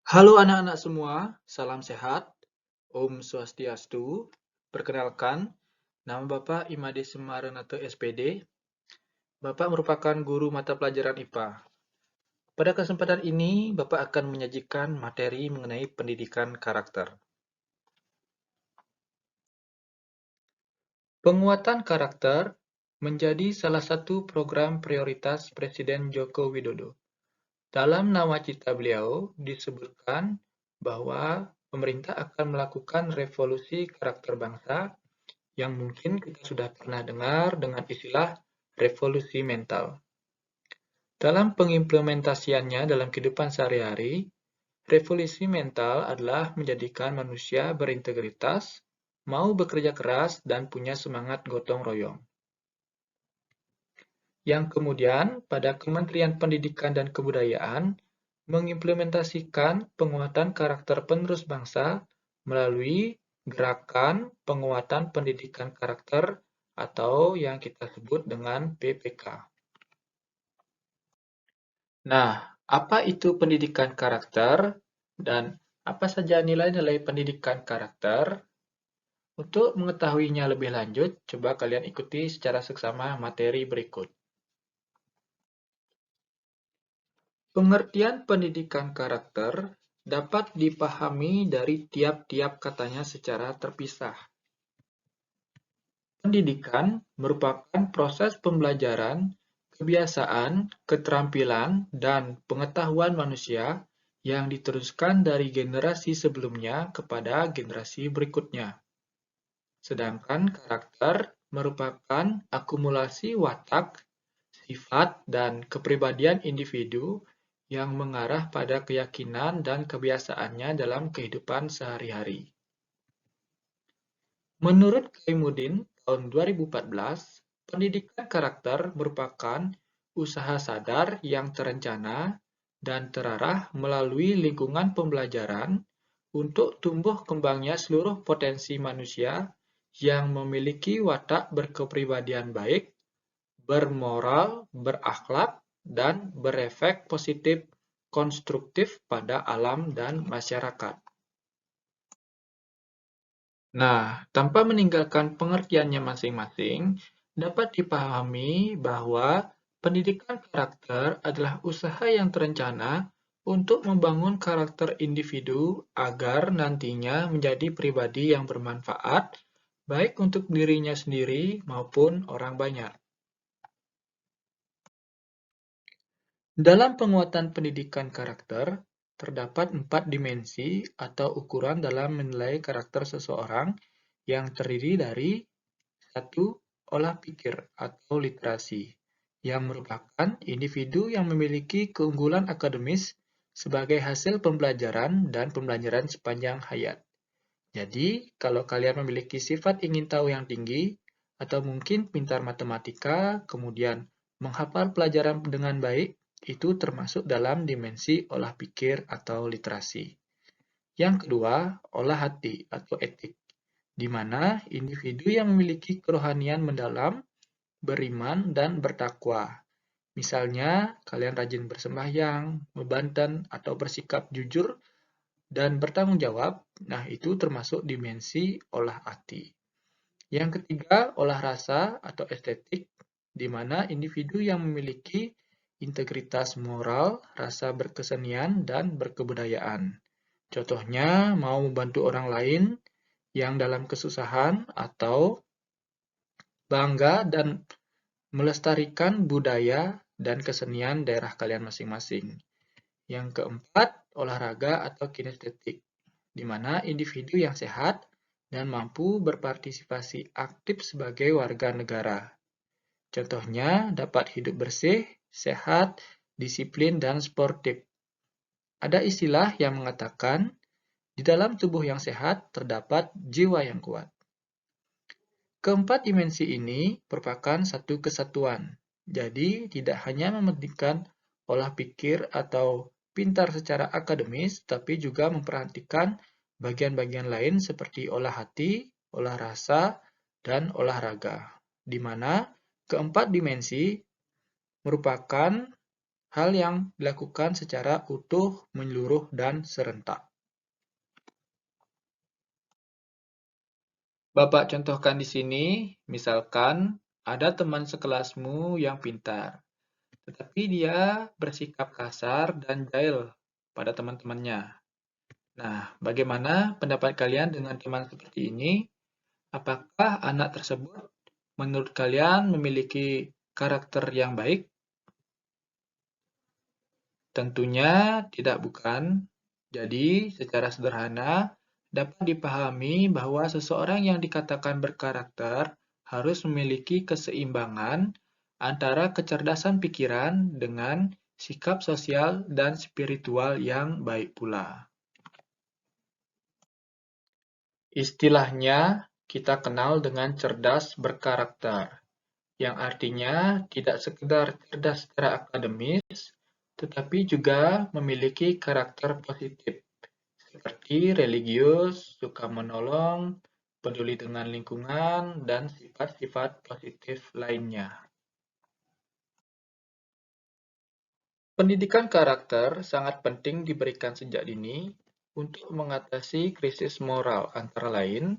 Halo anak-anak semua, salam sehat, Om Swastiastu. Perkenalkan, nama Bapak Imade Semaranata SPD. Bapak merupakan guru mata pelajaran IPA. Pada kesempatan ini, Bapak akan menyajikan materi mengenai pendidikan karakter. Penguatan karakter menjadi salah satu program prioritas Presiden Joko Widodo. Dalam nawacita beliau disebutkan bahwa pemerintah akan melakukan revolusi karakter bangsa yang mungkin kita sudah pernah dengar dengan istilah revolusi mental. Dalam pengimplementasiannya dalam kehidupan sehari-hari, revolusi mental adalah menjadikan manusia berintegritas, mau bekerja keras, dan punya semangat gotong royong. Yang kemudian pada Kementerian Pendidikan dan Kebudayaan mengimplementasikan penguatan karakter penerus bangsa melalui gerakan penguatan pendidikan karakter atau yang kita sebut dengan PPK. Nah, apa itu pendidikan karakter dan apa saja nilai-nilai pendidikan karakter? Untuk mengetahuinya lebih lanjut, coba kalian ikuti secara seksama materi berikut. Pengertian pendidikan karakter dapat dipahami dari tiap-tiap katanya secara terpisah. Pendidikan merupakan proses pembelajaran, kebiasaan, keterampilan, dan pengetahuan manusia yang diteruskan dari generasi sebelumnya kepada generasi berikutnya. Sedangkan karakter merupakan akumulasi watak, sifat, dan kepribadian individu yang mengarah pada keyakinan dan kebiasaannya dalam kehidupan sehari-hari. Menurut Kaimuddin tahun 2014, pendidikan karakter merupakan usaha sadar yang terencana dan terarah melalui lingkungan pembelajaran untuk tumbuh kembangnya seluruh potensi manusia yang memiliki watak berkepribadian baik, bermoral, berakhlak, dan berefek positif konstruktif pada alam dan masyarakat. Nah, tanpa meninggalkan pengertiannya masing-masing, dapat dipahami bahwa pendidikan karakter adalah usaha yang terencana untuk membangun karakter individu agar nantinya menjadi pribadi yang bermanfaat, baik untuk dirinya sendiri maupun orang banyak. Dalam penguatan pendidikan karakter, terdapat 4 dimensi atau ukuran dalam menilai karakter seseorang yang terdiri dari 1. Olah pikir atau literasi, yang merupakan individu yang memiliki keunggulan akademis sebagai hasil pembelajaran dan pembelajaran sepanjang hayat. Jadi, kalau kalian memiliki sifat ingin tahu yang tinggi, atau mungkin pintar matematika, kemudian menghafal pelajaran dengan baik, itu termasuk dalam dimensi olah pikir atau literasi. Yang kedua, olah hati atau etik, di mana individu yang memiliki kerohanian mendalam, beriman, dan bertakwa. Misalnya, kalian rajin bersembahyang, membanten, atau bersikap jujur dan bertanggung jawab, nah itu termasuk dimensi olah hati. Yang ketiga, olah rasa atau estetik, di mana individu yang memiliki integritas moral, rasa berkesenian, dan berkebudayaan. Contohnya, mau membantu orang lain yang dalam kesusahan atau bangga dan melestarikan budaya dan kesenian daerah kalian masing-masing. Yang keempat, olahraga atau kinestetik, di mana individu yang sehat dan mampu berpartisipasi aktif sebagai warga negara. Contohnya dapat hidup bersih, sehat, disiplin, dan sportif. Ada istilah yang mengatakan, di dalam tubuh yang sehat terdapat jiwa yang kuat. Keempat dimensi ini merupakan satu kesatuan. Jadi, tidak hanya mementingkan olah pikir atau pintar secara akademis, tapi juga memperhatikan bagian-bagian lain seperti olah hati, olah rasa, dan olahraga. Di mana keempat dimensi merupakan hal yang dilakukan secara utuh, menyeluruh, dan serentak. Bapak contohkan di sini, misalkan ada teman sekelasmu yang pintar, tetapi dia bersikap kasar dan jahil pada teman-temannya. Nah, bagaimana pendapat kalian dengan teman seperti ini? Apakah anak tersebut menurut kalian memiliki karakter yang baik? Tentunya tidak, bukan? Jadi, secara sederhana, dapat dipahami bahwa seseorang yang dikatakan berkarakter harus memiliki keseimbangan antara kecerdasan pikiran dengan sikap sosial dan spiritual yang baik pula. Istilahnya, kita kenal dengan cerdas berkarakter, yang artinya tidak sekedar cerdas secara akademis, tetapi juga memiliki karakter positif, seperti religius, suka menolong, peduli dengan lingkungan, dan sifat-sifat positif lainnya. Pendidikan karakter sangat penting diberikan sejak dini untuk mengatasi krisis moral antara lain.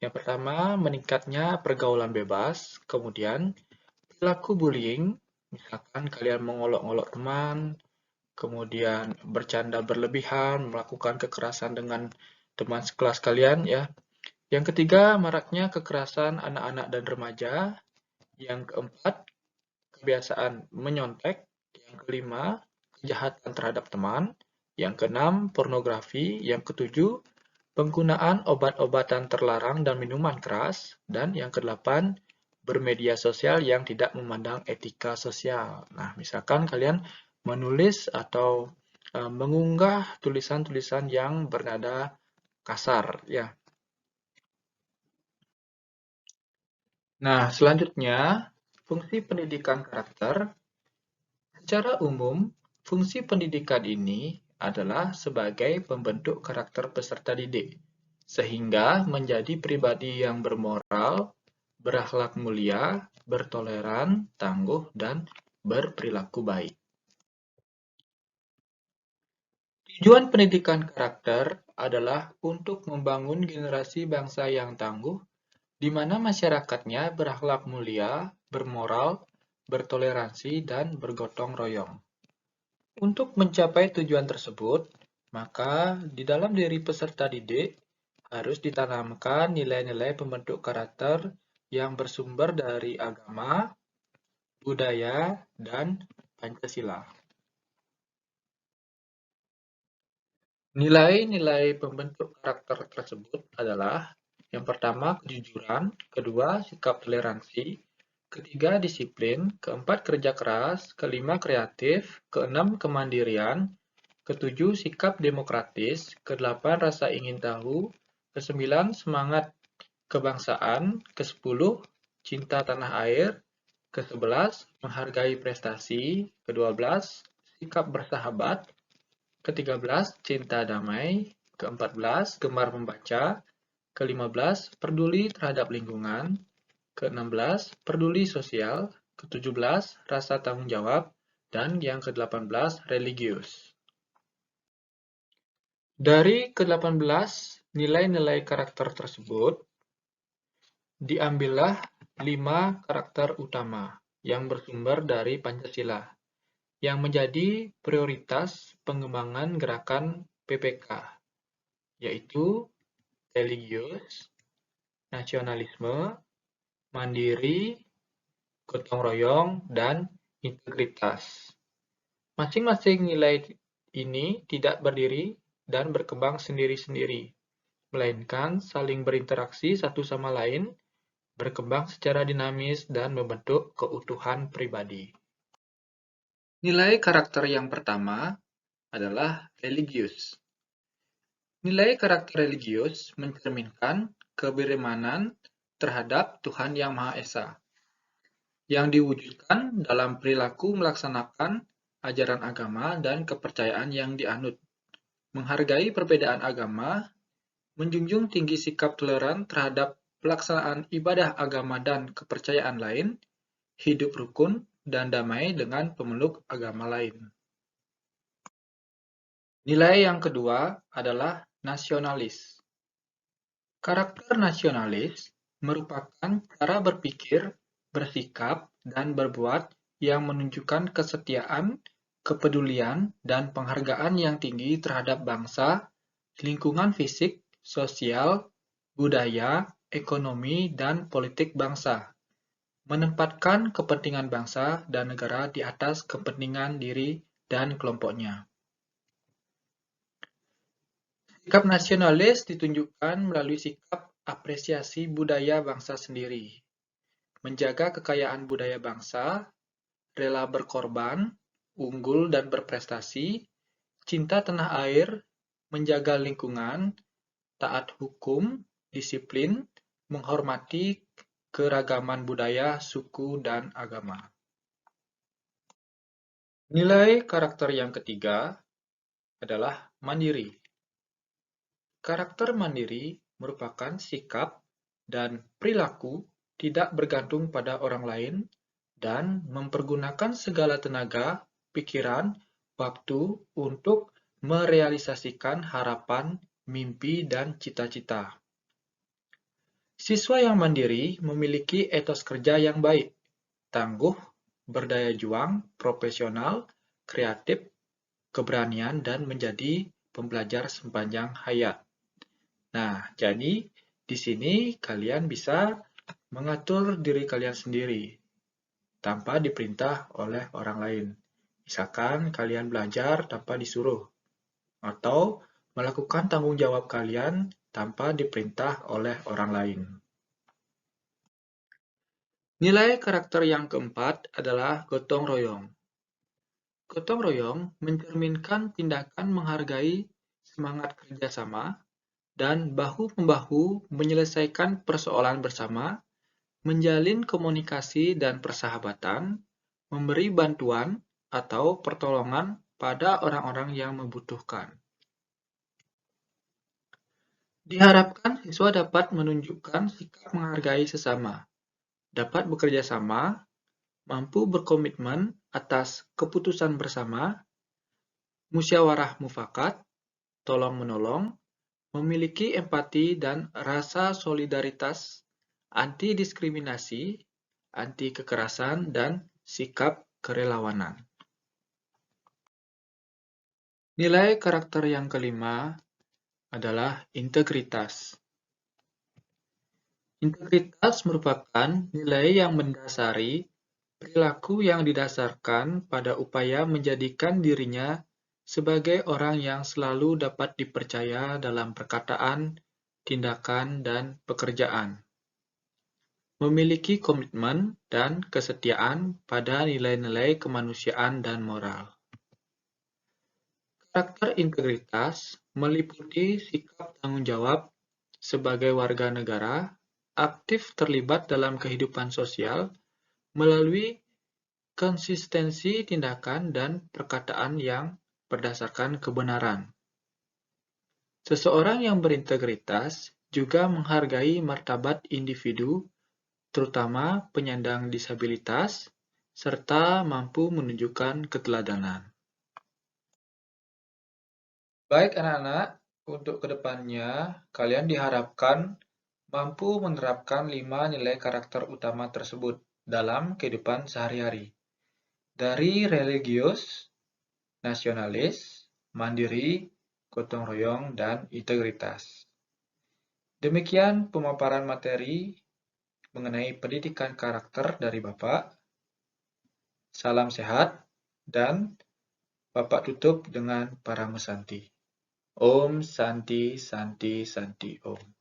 Yang pertama, meningkatnya pergaulan bebas, kemudian perilaku bullying, misalkan kalian mengolok-olok teman, kemudian bercanda berlebihan, melakukan kekerasan dengan teman sekelas kalian, ya. Yang ketiga, maraknya kekerasan anak-anak dan remaja. Yang keempat, kebiasaan menyontek. Yang kelima, kejahatan terhadap teman. Yang keenam, pornografi. Yang ketujuh, penggunaan obat-obatan terlarang dan minuman keras. Dan yang kedelapan, bermedia sosial yang tidak memandang etika sosial. Nah, misalkan kalian menulis atau mengunggah tulisan-tulisan yang bernada kasar, ya. Nah, selanjutnya, fungsi pendidikan karakter. Secara umum, fungsi pendidikan ini adalah sebagai pembentuk karakter peserta didik, sehingga menjadi pribadi yang bermoral, berakhlak mulia, bertoleran, tangguh, dan berperilaku baik. Tujuan pendidikan karakter adalah untuk membangun generasi bangsa yang tangguh, di mana masyarakatnya berakhlak mulia, bermoral, bertoleransi, dan bergotong royong. Untuk mencapai tujuan tersebut, maka di dalam diri peserta didik harus ditanamkan nilai-nilai pembentuk karakter yang bersumber dari agama, budaya, dan Pancasila. Nilai-nilai pembentuk karakter tersebut adalah yang pertama kejujuran, kedua sikap toleransi, ketiga disiplin, keempat kerja keras, kelima kreatif, keenam kemandirian, ketujuh sikap demokratis, kedelapan rasa ingin tahu, kesembilan semangat kebangsaan, kesepuluh cinta tanah air, kesebelas menghargai prestasi, kedua belas sikap bersahabat, ke-13 cinta damai, ke-14 gemar membaca, ke-15 peduli terhadap lingkungan, ke-16 peduli sosial, ke-17 rasa tanggung jawab, dan yang ke-18 religius. Dari ke-18 nilai-nilai karakter tersebut, diambillah 5 karakter utama yang bersumber dari Pancasila, yang menjadi prioritas pengembangan gerakan PPK, yaitu religius, nasionalisme, mandiri, gotong royong, dan integritas. Masing-masing nilai ini tidak berdiri dan berkembang sendiri-sendiri, melainkan saling berinteraksi satu sama lain, berkembang secara dinamis, dan membentuk keutuhan pribadi. Nilai karakter yang pertama adalah religius. Nilai karakter religius mencerminkan keberimanan terhadap Tuhan Yang Maha Esa, yang diwujudkan dalam perilaku melaksanakan ajaran agama dan kepercayaan yang dianut, menghargai perbedaan agama, menjunjung tinggi sikap toleran terhadap pelaksanaan ibadah agama dan kepercayaan lain, hidup rukun dan damai dengan pemeluk agama lain. Nilai yang kedua adalah nasionalis. Karakter nasionalis merupakan cara berpikir, bersikap, dan berbuat yang menunjukkan kesetiaan, kepedulian, dan penghargaan yang tinggi terhadap bangsa, lingkungan fisik, sosial, budaya, ekonomi, dan politik bangsa, menempatkan kepentingan bangsa dan negara di atas kepentingan diri dan kelompoknya. Sikap nasionalis ditunjukkan melalui sikap apresiasi budaya bangsa sendiri, menjaga kekayaan budaya bangsa, rela berkorban, unggul dan berprestasi, cinta tanah air, menjaga lingkungan, taat hukum, disiplin, menghormati keragaman budaya, suku, dan agama. Nilai karakter yang ketiga adalah mandiri. Karakter mandiri merupakan sikap dan perilaku tidak bergantung pada orang lain dan mempergunakan segala tenaga, pikiran, waktu untuk merealisasikan harapan, mimpi, dan cita-cita. Siswa yang mandiri memiliki etos kerja yang baik, tangguh, berdaya juang, profesional, kreatif, keberanian, dan menjadi pembelajar sepanjang hayat. Nah, jadi di sini kalian bisa mengatur diri kalian sendiri tanpa diperintah oleh orang lain. Misalkan kalian belajar tanpa disuruh, atau melakukan tanggung jawab kalian tanpa diperintah oleh orang lain. Nilai karakter yang keempat adalah gotong royong. Gotong royong mencerminkan tindakan menghargai semangat kerjasama dan bahu-membahu menyelesaikan persoalan bersama, menjalin komunikasi dan persahabatan, memberi bantuan atau pertolongan pada orang-orang yang membutuhkan. Diharapkan siswa dapat menunjukkan sikap menghargai sesama, dapat bekerja sama, mampu berkomitmen atas keputusan bersama, musyawarah mufakat, tolong-menolong, memiliki empati dan rasa solidaritas, anti diskriminasi, anti kekerasan, dan sikap kerelawanan. Nilai karakter yang kelima adalah integritas. Integritas merupakan nilai yang mendasari perilaku yang didasarkan pada upaya menjadikan dirinya sebagai orang yang selalu dapat dipercaya dalam perkataan, tindakan, dan pekerjaan. Memiliki komitmen dan kesetiaan pada nilai-nilai kemanusiaan dan moral. Karakter integritas meliputi sikap tanggung jawab sebagai warga negara, aktif terlibat dalam kehidupan sosial melalui konsistensi tindakan dan perkataan yang berdasarkan kebenaran. Seseorang yang berintegritas juga menghargai martabat individu, terutama penyandang disabilitas, serta mampu menunjukkan keteladanan. Baik anak-anak, untuk kedepannya kalian diharapkan mampu menerapkan 5 nilai karakter utama tersebut dalam kehidupan sehari-hari. Dari religius, nasionalis, mandiri, gotong royong, dan integritas. Demikian pemaparan materi mengenai pendidikan karakter dari Bapak. Salam sehat, dan Bapak tutup dengan para mesanti. Om Santi Santi Santi Om.